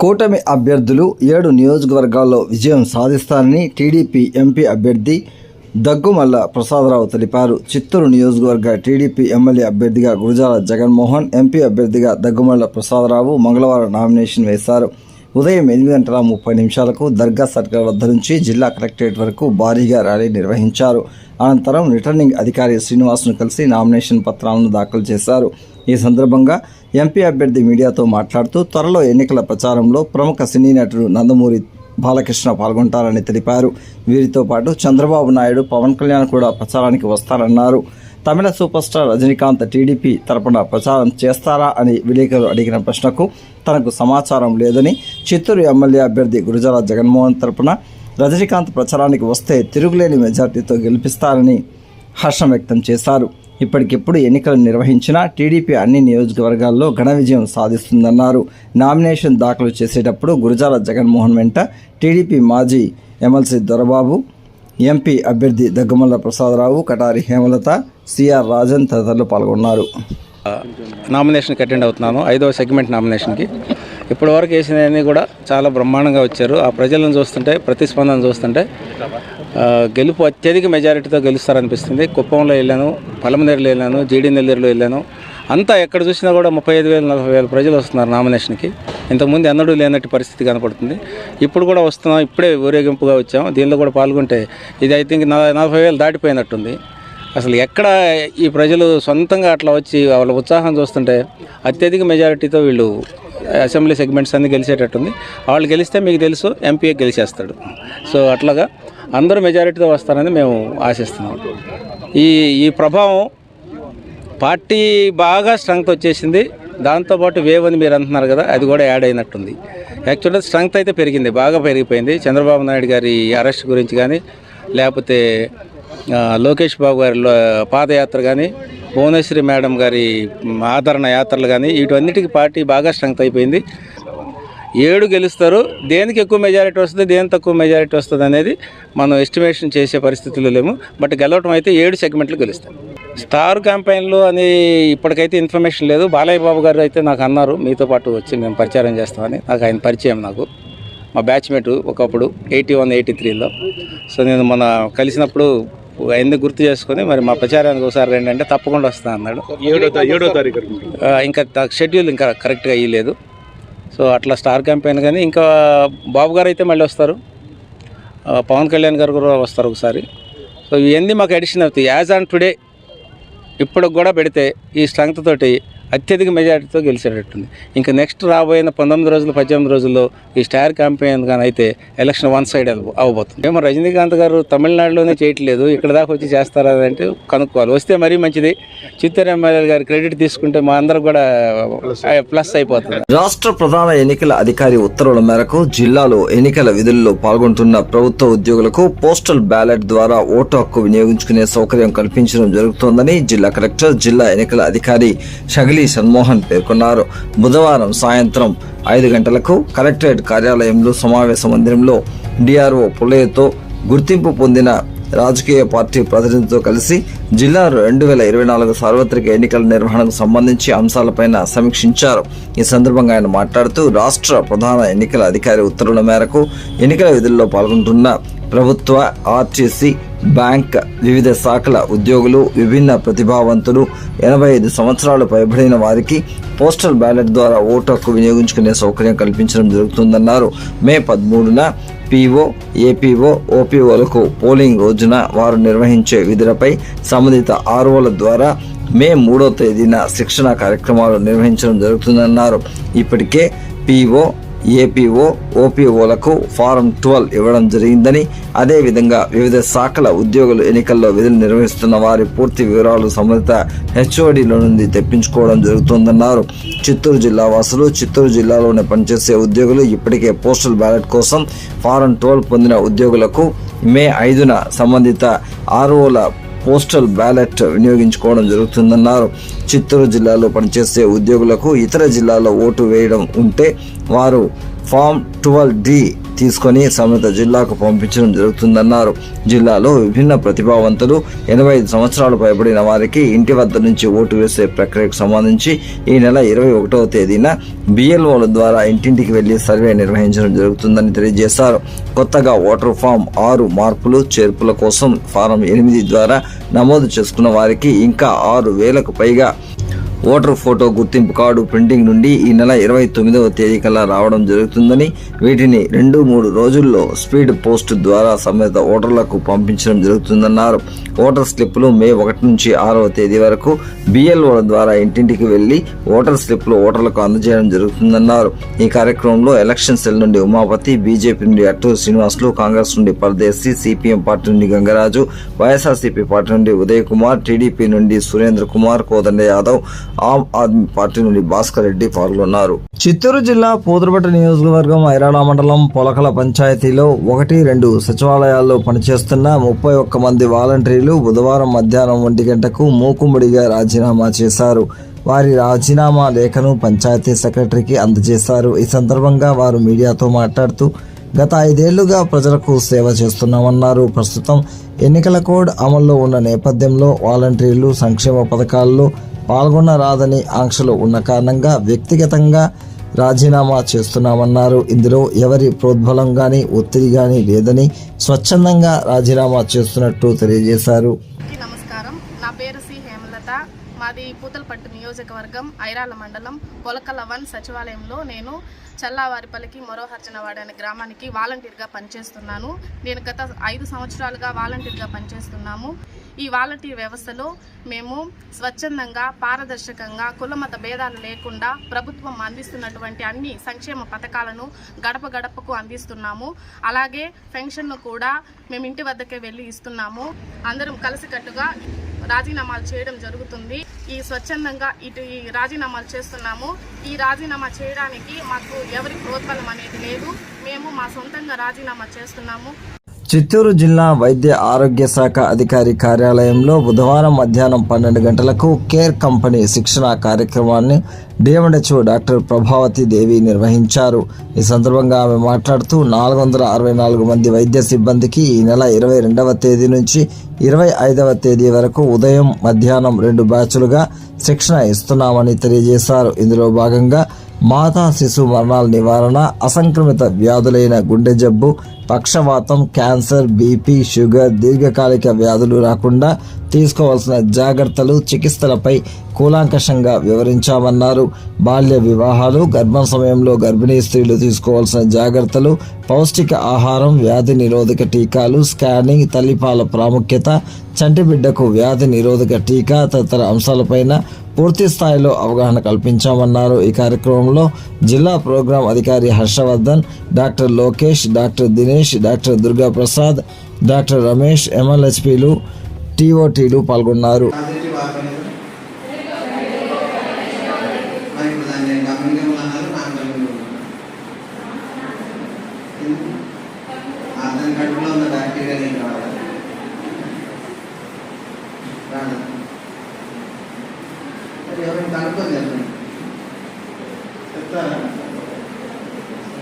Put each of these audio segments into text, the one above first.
కూటమి అభ్యర్థులు 7 నియోజకవర్గాల్లో విజయం సాధిస్తారని టీడీపీ ఎంపీ అభ్యర్థి దగ్గుమల్ల ప్రసాదరావు తెలిపారు. చిత్తూరు నియోజకవర్గ టీడీపీ ఎమ్మెల్యే అభ్యర్థిగా గురజాల జగన్మోహన్, ఎంపీ అభ్యర్థిగా దగ్గుమల్ల ప్రసాదరావు మంగళవారం నామినేషన్ వేశారు. ఉదయం 8:30 దర్గా సర్కిల్ వద్ద నుంచి జిల్లా కలెక్టరేట్ వరకు భారీగా ర్యాలీ నిర్వహించారు. అనంతరం రిటర్నింగ్ అధికారి శ్రీనివాస్ను కలిసి నామినేషన్ పత్రాలను దాఖలు చేశారు. ఈ సందర్భంగా ఎంపీ అభ్యర్థి మీడియాతో మాట్లాడుతూ త్వరలో ఎన్నికల ప్రచారంలో ప్రముఖ సినీ నటుడు నందమూరి బాలకృష్ణ పాల్గొంటారని తెలిపారు. వీరితో పాటు చంద్రబాబు నాయుడు, పవన్ కళ్యాణ్ కూడా ప్రచారానికి వస్తారన్నారు. తమిళ సూపర్ స్టార్ రజనీకాంత్ టీడీపీ తరపున ప్రచారం చేస్తారా అని విలేకరులు అడిగిన ప్రశ్నకు తనకు సమాచారం లేదని, చిత్తూరు ఎమ్మెల్యే అభ్యర్థి గురజాల జగన్మోహన్ తరపున రజనీకాంత్ ప్రచారానికి వస్తే తిరుగులేని మెజార్టీతో గెలిపిస్తారని హర్షం వ్యక్తం చేశారు. ఇప్పటికిప్పుడు ఎన్నికలు నిర్వహించిన టీడీపీ అన్ని నియోజకవర్గాల్లో ఘన విజయం సాధిస్తుందన్నారు. నామినేషన్ దాఖలు చేసేటప్పుడు గురజాల జగన్మోహన్ వెంట టీడీపీ మాజీ ఎమ్మెల్సీ దొరబాబు, ఎంపీ అభ్యర్థి దగ్గుమల్ల ప్రసాదరావు, కటారి హేమలత, సిఆర్ రాజన్ తదితరులు పాల్గొన్నారు. నామినేషన్కి అటెండ్ అవుతున్నాను. 5వ సెగ్మెంట్ నామినేషన్కి. ఇప్పటివరకు వేసినవన్నీ కూడా చాలా బ్రహ్మాండంగా వచ్చారు. ఆ ప్రజలను చూస్తుంటే, ప్రతిస్పందన చూస్తుంటే గెలుపు అత్యధిక మెజారిటీతో గెలుస్తారనిపిస్తుంది. కుప్పంలో వెళ్ళాను, పలమనేరులో వెళ్ళాను, జీడీ నెల్లూరులో వెళ్ళాను. అంతా ఎక్కడ చూసినా కూడా 35,000 40,000 ప్రజలు వస్తున్నారు నామినేషన్కి. ఇంతకుముందు ఎన్నడూ లేనట్టు పరిస్థితి కనపడుతుంది. ఇప్పుడు కూడా వస్తున్నాం. ఇప్పుడే ఊరేగింపుగా వచ్చాం. దీనిలో కూడా పాల్గొంటే ఇది ఐ థింక్ 40,000 దాటిపోయినట్టుంది. అసలు ఎక్కడ ఈ ప్రజలు సొంతంగా అట్లా వచ్చి వాళ్ళ ఉత్సాహం చూస్తుంటే అత్యధిక మెజారిటీతో వీళ్ళు అసెంబ్లీ సెగ్మెంట్స్ అన్నీ గెలిచేటట్టుంది. వాళ్ళు గెలిస్తే మీకు తెలుసు ఎంపీ గెలిచేస్తాడు. సో అట్లాగా అందరూ మెజారిటీతో వస్తారని మేము ఆశిస్తున్నాం. ఈ ప్రభావం పార్టీ బాగా స్ట్రెంగ్త్ వచ్చేసింది. దాంతోపాటు వేవ్ అని మీరు అంటున్నారు కదా, అది కూడా యాడ్ అయినట్టుంది. యాక్చువల్గా స్ట్రెంగ్త్ అయితే పెరిగింది, బాగా పెరిగిపోయింది. చంద్రబాబు నాయుడు గారి అరెస్ట్ గురించి కానీ, లేకపోతే లోకేష్ బాబు గారి పాదయాత్ర కానీ, భువనేశ్వరి మేడం గారి ఆదరణ యాత్రలు కానీ, వీటన్నిటికీ పార్టీ బాగా స్ట్రెంగ్త్ అయిపోయింది. 7 గెలుస్తారు. దేనికి ఎక్కువ మెజారిటీ వస్తుంది, దేనికి తక్కువ మెజారిటీ వస్తుంది అనేది మనం ఎస్టిమేషన్ చేసే పరిస్థితుల్లో లేము. బట్ గెలవటం అయితే 7 సెగ్మెంట్లు గెలుస్తాం. స్టార్ క్యాంపెయిన్లు అని ఇప్పటికైతే ఇన్ఫర్మేషన్ లేదు. బాలయ్య బాబు గారు అయితే నాకు అన్నారు, మీతో పాటు వచ్చి మేము ప్రచారం చేస్తామని. నాకు ఆయన పరిచయం, నాకు మా బ్యాచ్మేటు ఒకప్పుడు 81, 83లో. సో నేను మన కలిసినప్పుడు ఎందుకు గుర్తు చేసుకొని మరి మా ప్రచారానికి ఒకసారి రండి అంటే తప్పకుండా వస్తా అన్నాడు. 7వ తారీఖు ఇంకా షెడ్యూల్ ఇంకా కరెక్ట్గా అయ్యలేదు. సో అట్లా స్టార్ క్యాంపెయిన్ కానీ ఇంకా బాబు గారు అయితే మళ్ళీ వస్తారు, పవన్ కళ్యాణ్ గారు కూడా వస్తారు ఒకసారి. సో ఇవన్నీ మాకు అడిషన్ అవుతాయి. యాజ్ ఆన్ టుడే ఇప్పుడు కూడా పెడితే ఈ స్ట్రెంగ్త్ తోటి అత్యధిక మెజారిటీతో గెలిచేటట్టుంది. ఇంకా నెక్స్ట్ రాబోయిన 19 రోజులు 18 రోజుల్లో ఈ స్టార్ క్యాంపెయిన్ కానీ అయితే ఎలక్షన్ వన్ సైడ్ అవ్వబోతుంది. ఏమో రజనీకాంత్ గారు తమిళనాడులోనే చేయట్లేదు, ఇక్కడ దాకా వచ్చి చేస్తారా అంటే కనుక్కోవాలి. వస్తే మరీ మంచిది. చిత్తూరు ఎమ్మెల్యే గారి క్రెడిట్ తీసుకుంటే మా అందరూ కూడా ప్లస్ అయిపోతుంది. రాష్ట్ర ప్రధాన ఎన్నికల అధికారి ఉత్తర్వుల మేరకు జిల్లాలో ఎన్నికల విధుల్లో పాల్గొంటున్న ప్రభుత్వ ఉద్యోగులకు పోస్టల్ బ్యాలెట్ ద్వారా ఓటు హక్కు వినియోగించుకునే సౌకర్యం కల్పించడం జరుగుతోందని జిల్లా కలెక్టర్, జిల్లా ఎన్నికల అధికారి షగిలి షణ్మోహన్ పేర్కొన్నారు. బుధవారం సాయంత్రం 5 గంటలకు కలెక్టరేట్ కార్యాలయంలో సమావేశ మందిరంలో డిఆర్ఓ పుల్లయ్యతో గుర్తింపు పొందిన రాజకీయ పార్టీ ప్రతినిధులతో కలిసి జిల్లాలో 2024 సార్వత్రిక ఎన్నికల నిర్వహణకు సంబంధించి అంశాలపైన సమీక్షించారు. ఈ సందర్భంగా ఆయన మాట్లాడుతూ రాష్ట్ర ప్రధాన ఎన్నికల అధికారి ఉత్తర్వుల మేరకు ఎన్నికల విధుల్లో పాల్గొంటున్న ప్రభుత్వ, ఆర్టీసీ, బ్యాంక్, వివిధ శాఖల ఉద్యోగులు, విభిన్న ప్రతిభావంతులు, 85 సంవత్సరాలు పైబడిన వారికి పోస్టల్ బ్యాలెట్ ద్వారా ఓటు హక్కు వినియోగించుకునే సౌకర్యం కల్పించడం జరుగుతుందన్నారు. మే 13న పీఓ, ఏపీఓ, ఓపీఓలకు పోలింగ్ రోజున వారు నిర్వహించే విధులపై సంబంధిత ఆర్ఓల ద్వారా మే 3వ తేదీన శిక్షణ కార్యక్రమాలు నిర్వహించడం జరుగుతుందన్నారు. ఇప్పటికే పీఓ, ఏపీఓ, ఓపీఓలకు ఫారం 12 ఇవ్వడం జరిగిందని, అదేవిధంగా వివిధ శాఖల ఉద్యోగులు ఎన్నికల్లో విధులు నిర్వహిస్తున్న వారి పూర్తి వివరాలు సంబంధిత హెచ్ఓడిలో నుండి తెప్పించుకోవడం జరుగుతుందన్నారు. చిత్తూరు జిల్లా వాసులు, చిత్తూరు జిల్లాలోనే పనిచేసే ఉద్యోగులు ఇప్పటికే పోస్టల్ బ్యాలెట్ కోసం ఫారం 12 పొందిన ఉద్యోగులకు మే 5న సంబంధిత ఆర్ఓల పోస్టల్ బ్యాలెట్ వినియోగించుకోవడం జరుగుతుందన్నారు. చిత్తూరు జిల్లాలో పనిచేసే ఉద్యోగులకు ఇతర జిల్లాలో ఓటు వేయడం ఉంటే వారు ఫామ్ 12D తీసుకొని సంబంధిత జిల్లాకు పంపించడం జరుగుతుందన్నారు. జిల్లాలో విభిన్న ప్రతిభావంతులు 85 సంవత్సరాలు పైబడిన వారికి ఇంటి వద్ద నుంచి ఓటు వేసే ప్రక్రియకు సంబంధించి ఈ నెల 21వ తేదీన BLOల ద్వారా ఇంటింటికి వెళ్లి సర్వే నిర్వహించడం జరుగుతుందని తెలియజేశారు. కొత్తగా ఓటర్ ఫామ్ 6 మార్పులు చేర్పుల కోసం ఫారం 8 ద్వారా నమోదు చేసుకున్న వారికి ఇంకా 6,000కు పైగా ఓటర్ ఫోటో గుర్తింపు కార్డు ప్రింటింగ్ నుండి ఈ నెల 29వ తేదీ కల్లా రావడం జరుగుతుందని, వీటిని 2-3 రోజుల్లో స్పీడ్ పోస్ట్ ద్వారా సంబంధిత ఓటర్లకు పంపించడం జరుగుతుందన్నారు. ఓటర్ స్లిప్పులు మే 1 నుంచి 6వ తేదీ వరకు BLOల ద్వారా ఇంటింటికి వెళ్లి ఓటర్ స్లిప్పులు ఓటర్లకు అందజేయడం జరుగుతుందన్నారు. ఈ కార్యక్రమంలో ఎలక్షన్ సెల్ నుండి ఉమాపతి, బీజేపీ నుండి అట్టూరు శ్రీనివాసులు, కాంగ్రెస్ నుండి పరదేశీ, CPM పార్టీ నుండి గంగరాజు, వైఎస్ఆర్సీపీ పార్టీ నుండి ఉదయ్ కుమార్, టీడీపీ నుండి సురేంద్ర కుమార్, కోదండ యాదవ్, ఆమ్ ఆద్మీ పార్టీ నుండి భాస్కర్ రెడ్డి పాల్గొన్నారు. చిత్తూరు జిల్లా పూతలపట్టు నియోజకవర్గం ఐరాడ మండలం పొలకల పంచాయతీలో 1-2 సచివాలయాల్లో పనిచేస్తున్న 31 మంది వాలంటీర్లు బుధవారం మధ్యాహ్నం 1 గంటకు మూకుమ్మడిగా రాజీనామా చేశారు. వారి రాజీనామా లేఖను పంచాయతీ సెక్రటరీకి అందజేశారు. ఈ సందర్భంగా వారు మీడియాతో మాట్లాడుతూ గత 5 ఏళ్లుగా ప్రజలకు సేవ చేస్తున్నామన్నారు. ప్రస్తుతం ఎన్నికల కోడ్ అమల్లో ఉన్న నేపథ్యంలో వాలంటీర్లు సంక్షేమ పథకాల్లో పాల్గొనరాదని ఆంక్షలు ఉన్న కారణంగా వ్యక్తిగతంగా రాజీనామా చేస్తున్నామన్నారు. ఇందులో ఎవరి ప్రోద్బలం గాని ఒత్తిడి గాని లేదని స్వచ్ఛందంగా రాజీనామా చేస్తున్నట్టు తెలియజేశారు. నమస్కారం, నా పేరు సి హేమలత. మాది పూతలపట్టు నియోజకవర్గం ఐరాల మండలం పొలకల 1 సచివాలయంలో నేను చల్లావారిపల్లికి మొరోహర్జనవాడ అనే గ్రామానికి వాలంటీర్గా పనిచేస్తున్నాను. నేను గత 5 సంవత్సరాలుగా వాలంటీర్గా పనిచేస్తున్నాము. ఈ వాలంటీర్ వ్యవస్థలో మేము స్వచ్ఛందంగా, పారదర్శకంగా, కులమత భేదాలు లేకుండా ప్రభుత్వం అందిస్తున్నటువంటి అన్ని సంక్షేమ పథకాలను గడప గడపకు అందిస్తున్నాము. అలాగే పెన్షన్ను కూడా మేము ఇంటి వద్దకే వెళ్ళి ఇస్తున్నాము. అందరం కలిసికట్టుగా రాజీనామాలు చేయడం జరుగుతుంది. ఈ స్వచ్ఛందంగా ఈ రాజీనామాలు చేస్తున్నాము. ఈ రాజీనామా చేయడానికి మాకు ఎవరి ప్రోత్బలం అనేది లేదు. మేము మా సొంతంగా రాజీనామా చేస్తున్నాము. చిత్తూరు జిల్లా వైద్య ఆరోగ్య శాఖ అధికారి కార్యాలయంలో బుధవారం మధ్యాహ్నం 12 గంటలకు కేర్ కంపెనీ శిక్షణ కార్యక్రమాన్ని DMHO డాక్టర్ ప్రభావతి దేవి నిర్వహించారు. ఈ సందర్భంగా ఆమె మాట్లాడుతూ 464 మంది వైద్య సిబ్బందికి ఈ నెల 22వ తేదీ నుంచి 25వ తేదీ వరకు ఉదయం, మధ్యాహ్నం 2 బ్యాచ్లుగా శిక్షణ ఇస్తున్నామని తెలియజేశారు. ఇందులో భాగంగా మాతా శిశు మరణాల నివారణ, అసంక్రమిత వ్యాధులైన గుండె జబ్బు, పక్షవాతం, క్యాన్సర్, BP, షుగర్, దీర్ఘకాలిక వ్యాధులు రాకుండా తీసుకోవాల్సిన జాగ్రత్తలు, చికిత్సలపై కూలంకషంగా వివరించామన్నారు. బాల్య వివాహాలు, గర్భం సమయంలో గర్భిణీ స్త్రీలు తీసుకోవాల్సిన జాగ్రత్తలు, పౌష్టిక ఆహారం, వ్యాధి నిరోధక టీకాలు, స్కానింగ్, తల్లిపాల ప్రాముఖ్యత, చంటి బిడ్డకు వ్యాధి నిరోధక టీకా తదితర అంశాలపైన పూర్తి స్థాయిలో అవగాహన కల్పించామన్నారు. ఈ కార్యక్రమంలో జిల్లా ప్రోగ్రాం అధికారి Harshavardhan, doctor Lokesh, doctor Dinesh, doctor Durga Prasad, doctor Ramesh, MLHPలు, TOTలు పాల్గొన్నారు.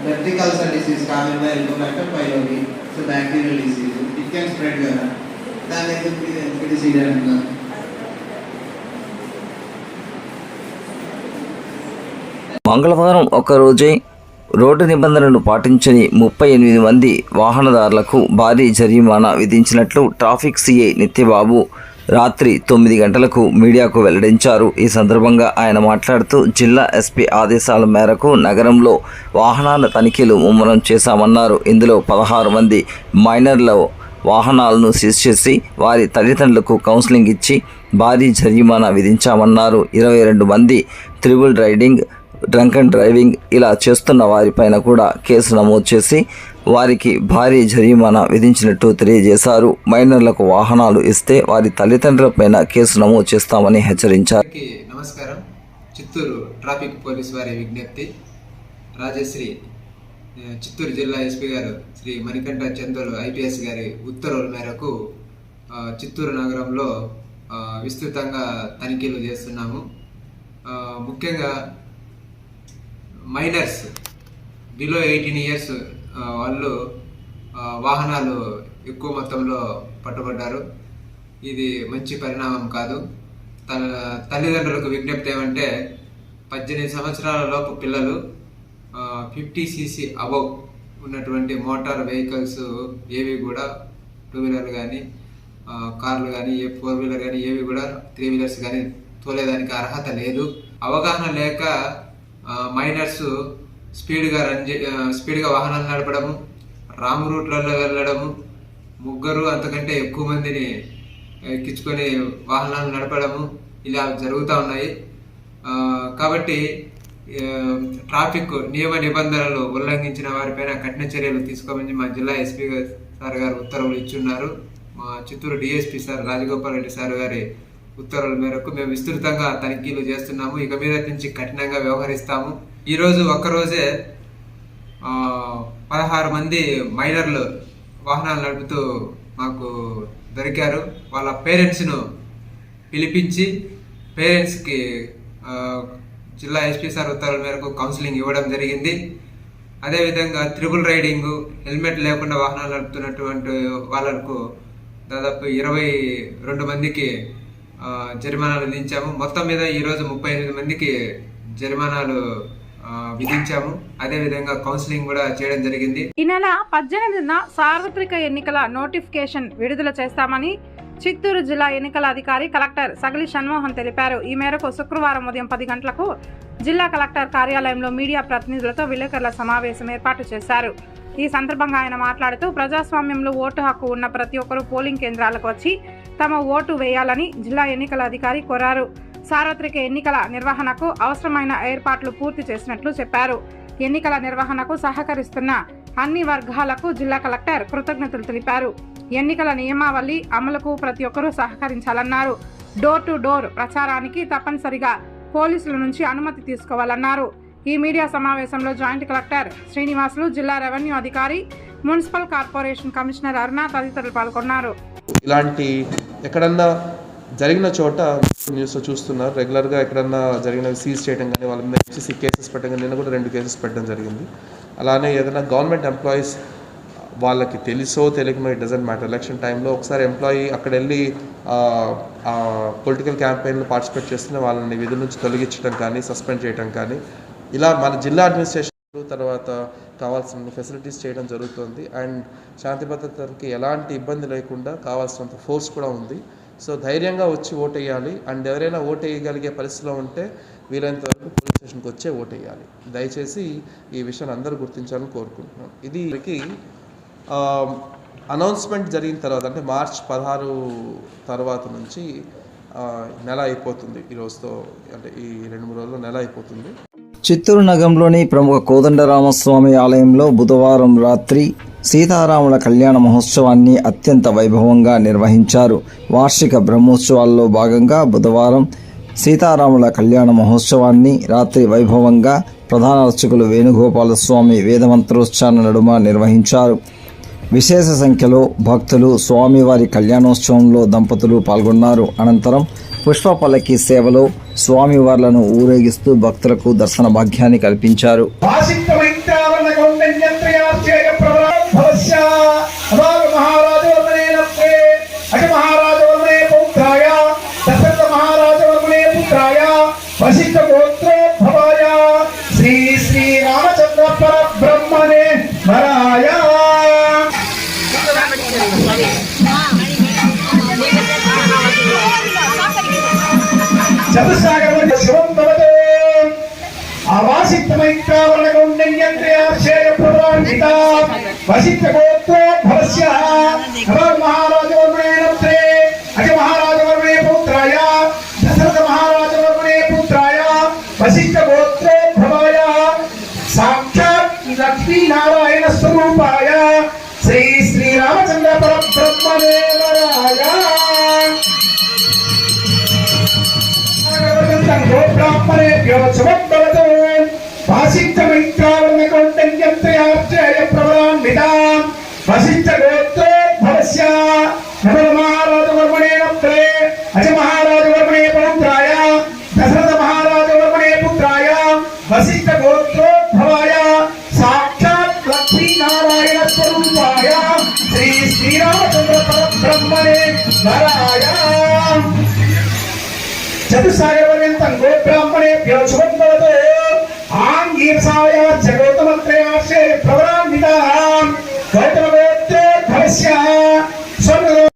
Vertical disease, common by Helicobacter pylori, so bacterial disease, it can spread కదా. దాని ఇది సీరియస్ మంగళవారం ఒక్కరోజే రోడ్డు నిబంధనలు పాటించని 38 మంది వాహనదారులకు భారీ జరిమానా విధించినట్లు ట్రాఫిక్ CI నిత్యబాబు రాత్రి 9 గంటలకు మీడియాకు వెల్లడించారు. ఈ సందర్భంగా ఆయన మాట్లాడుతూ జిల్లా SP ఆదేశాల మేరకు నగరంలో వాహనాల తనిఖీలు ముమ్మరం చేశామన్నారు. ఇందులో 16 మంది మైనర్ల వాహనాలను సీజ్ చేసి వారి తల్లిదండ్రులకు కౌన్సిలింగ్ ఇచ్చి భారీ జరిమానా విధించామన్నారు. 22 మంది triple riding, drunk and driving ఇలా చేస్తున్న వారిపైన కూడా కేసు నమోదు చేసి వారికి భారీ జరిమానా విధించినట్టు తెలియజేశారు. మైనర్లకు వాహనాలు ఇస్తే వారి తల్లిదండ్రులపైన కేసు నమోదు చేస్తామని హెచ్చరించారు. నమస్కారం. చిత్తూరు ట్రాఫిక్ పోలీస్ వారి విజ్ఞప్తి. రాజశ్రీ చిత్తూరు జిల్లా SP గారు శ్రీ మణికంఠ చందర్ IPS గారి ఉత్తర్వుల మేరకు చిత్తూరు నగరంలో విస్తృతంగా తనిఖీలు చేస్తున్నాము. ముఖ్యంగా మైనర్స్ బిలో 18 years వాళ్ళు వాహనాలు ఎక్కువ మొత్తంలో పట్టుబడ్డారు. ఇది మంచి పరిణామం కాదు. తల్లిదండ్రులకు విజ్ఞప్తి ఏమంటే 18 సంవత్సరాల లోపు పిల్లలు 50cc అబవ్ ఉన్నటువంటి మోటార్ వెహికల్స్ ఏవి కూడా 2 వీలర్ కానీ కార్లు కానీ 4 వీలర్ కానీ ఏవి కూడా 3 వీలర్స్ కానీ తోలేదానికి అర్హత లేదు. అవగాహన లేక మైనర్స్ స్పీడ్గా వాహనాలు నడపడము, రాంగ్ రూట్లలో వెళ్ళడము, ముగ్గురు అంతకంటే ఎక్కువ మందిని ఎక్కించుకొని వాహనాలు నడపడము ఇలా జరుగుతూ ఉన్నాయి. కాబట్టి ట్రాఫిక్ నియమ నిబంధనలు ఉల్లంఘించిన వారిపైన కఠిన చర్యలు తీసుకోమని మా జిల్లా ఎస్పీ సార్ గారు ఉత్తర్వులు ఇచ్చున్నారు. మా Chittoor DSP sir Rajagopal Reddy sir గారి ఉత్తర్వుల మేరకు మేము విస్తృతంగా తనిఖీలు చేస్తున్నాము. ఇక మీద నుంచి కఠినంగా వ్యవహరిస్తాము. ఈరోజు ఒక్కరోజే 16 మంది మైనర్లు వాహనాలు నడుపుతూ మాకు దొరికారు. వాళ్ళ పేరెంట్స్ను పిలిపించి పేరెంట్స్కి జిల్లా ఎస్పీ సార్ ఉత్తర్వుల మేరకు కౌన్సిలింగ్ ఇవ్వడం జరిగింది. అదేవిధంగా త్రిబుల్ రైడింగ్, హెల్మెట్ లేకుండా వాహనాలు నడుపుతున్నటువంటి వాళ్ళకు దాదాపు 22 మందికి జరిమానాలు విధించాము. మొత్తం మీద ఈరోజు 38 మందికి జరిమానాలు విధించాము. అదేవిధంగా కౌన్సిలింగ్ కూడా చేయడం జరిగింది. ఈ నెల 18న సార్వత్రిక ఎన్నికల నోటిఫికేషన్ విడుదల చేస్తామని చిత్తూరు జిల్లా ఎన్నికల అధికారి కలెక్టర్ సగలి షణ్మోహన్ తెలిపారు. ఈ మేరకు శుక్రవారం ఉదయం 10 గంటలకు జిల్లా కలెక్టర్ కార్యాలయంలో మీడియా ప్రతినిధులతో విలేకరుల సమావేశం ఏర్పాటు చేశారు. ఈ సందర్భంగా ఆయన మాట్లాడుతూ ప్రజాస్వామ్యంలో ఓటు హక్కు ఉన్న ప్రతి ఒక్కరూ పోలింగ్ కేంద్రాలకు వచ్చి తమ ఓటు వేయాలని జిల్లా ఎన్నికల అధికారి కోరారు. సార్వత్రిక ఎన్నికల నిర్వహణకు అవసరమైన ఏర్పాట్లు పూర్తి చేసినట్లు చెప్పారు. ఎన్నికల నిర్వహణకు సహకరిస్తున్న అన్ని వర్గాలకు జిల్లా కలెక్టర్ కృతజ్ఞతలు తెలిపారు. ఎన్నికల నియమావళి అమలుకు ప్రతి ఒక్కరూ సహకరించాలన్నారు. డోర్ టు డోర్ ప్రచారానికి తప్పనిసరిగా పోలీసుల నుంచి అనుమతి తీసుకోవాలన్నారు. ఈ మీడియా సమావేశంలో జాయింట్ కలెక్టర్ శ్రీనివాసులు, జిల్లా రెవెన్యూ అధికారి, మున్సిపల్ కార్పొరేషన్ కమిషనర్ అరుణ తదితరులు పాల్గొన్నారు. ఇలాంటి ఎక్కడన్నా జరిగిన చోట న్యూస్లో చూస్తున్నారు, రెగ్యులర్గా ఎక్కడన్నా జరిగిన సీజ్ చేయడం కానీ వాళ్ళ మీద HC కేసెస్ పెట్టడం కానీ, నిన్న కూడా 2 కేసెస్ పెట్టడం జరిగింది. అలానే ఏదైనా గవర్నమెంట్ ఎంప్లాయీస్ వాళ్ళకి తెలుసో తెలియకమో ఇట్ డజంట్ మ్యాటర్, ఎలక్షన్ టైంలో ఒకసారి ఎంప్లాయీ అక్కడ వెళ్ళి పొలిటికల్ క్యాంపెయిన్లో పార్టిసిపేట్ చేస్తున్న వాళ్ళని విధుల నుంచి తొలగించడం కానీ, సస్పెండ్ చేయడం కానీ, ఇలా మన జిల్లా అడ్మినిస్ట్రేషన్ తర్వాత కావాల్సిన ఫెసిలిటీస్ చేయడం జరుగుతుంది. అండ్ శాంతి భద్రతకి ఎలాంటి ఇబ్బంది లేకుండా కావాల్సినంత ఫోర్స్ కూడా ఉంది. సో ధైర్యంగా వచ్చి ఓటు వేయాలి. అండ్ ఎవరైనా ఓటు వేయగలిగే పరిస్థితిలో ఉంటే వీలైనంత వరకు పోలీస్ స్టేషన్కి వచ్చే ఓటు వేయాలి. దయచేసి ఈ విషయాన్ని అందరూ గుర్తించాలని కోరుకుంటున్నాం. ఇది అనౌన్స్మెంట్ జరిగిన తర్వాత అంటే మార్చ్ 16 తర్వాత నుంచి నెల అయిపోతుంది. ఈ రోజుతో అంటే ఈ 2-3 రోజుల్లో నెల అయిపోతుంది. చిత్తూరు నగరంలోని ప్రముఖ కోదండరామస్వామి ఆలయంలో బుధవారం రాత్రి సీతారాముల కళ్యాణ మహోత్సవాన్ని అత్యంత వైభవంగా నిర్వహించారు. వార్షిక బ్రహ్మోత్సవాల్లో భాగంగా బుధవారం సీతారాముల కళ్యాణ మహోత్సవాన్ని రాత్రి వైభవంగా ప్రధాన అర్చకులు వేణుగోపాలస్వామి వేదమంత్రోచ్చారణ నడుమ నిర్వహించారు. విశేష సంఖ్యలో భక్తులు స్వామివారి కళ్యాణోత్సవంలో దంపతులు పాల్గొన్నారు. అనంతరం పుష్ప పల్లకి సేవలో స్వామివార్లను ఊరేగిస్తూ భక్తులకు దర్శన భాగ్యాన్ని కల్పించారు. లక్ష్మీనారాయణ స్వరూపాయ శ్రీ శ్రీరామచంద్ర పరబ్రహ్మణే నరాయ బ్రాహ్మణేభ్యో శుభం భవతు. వాసిష్ఠ మైత్రావరణకౌండన్యత్రయార్చయ ప్రవరాన్వితాం వసిష్ఠ గోత్రోద్భవస్య నమల మహారాజవర్మణే నప్రే అజ మహారాజవర్మణే పౌత్రాయ దశరథ మహారాజవర్మణే పుత్రాయ వసిష్ఠ గోత్రోద్భవాయ సాక్షాత్ లక్ష్మీనారాయణ వరాయ చతుస్సాగరపర్యంతం గోబ్రాహ్మణేభ్యో శుభం భవతు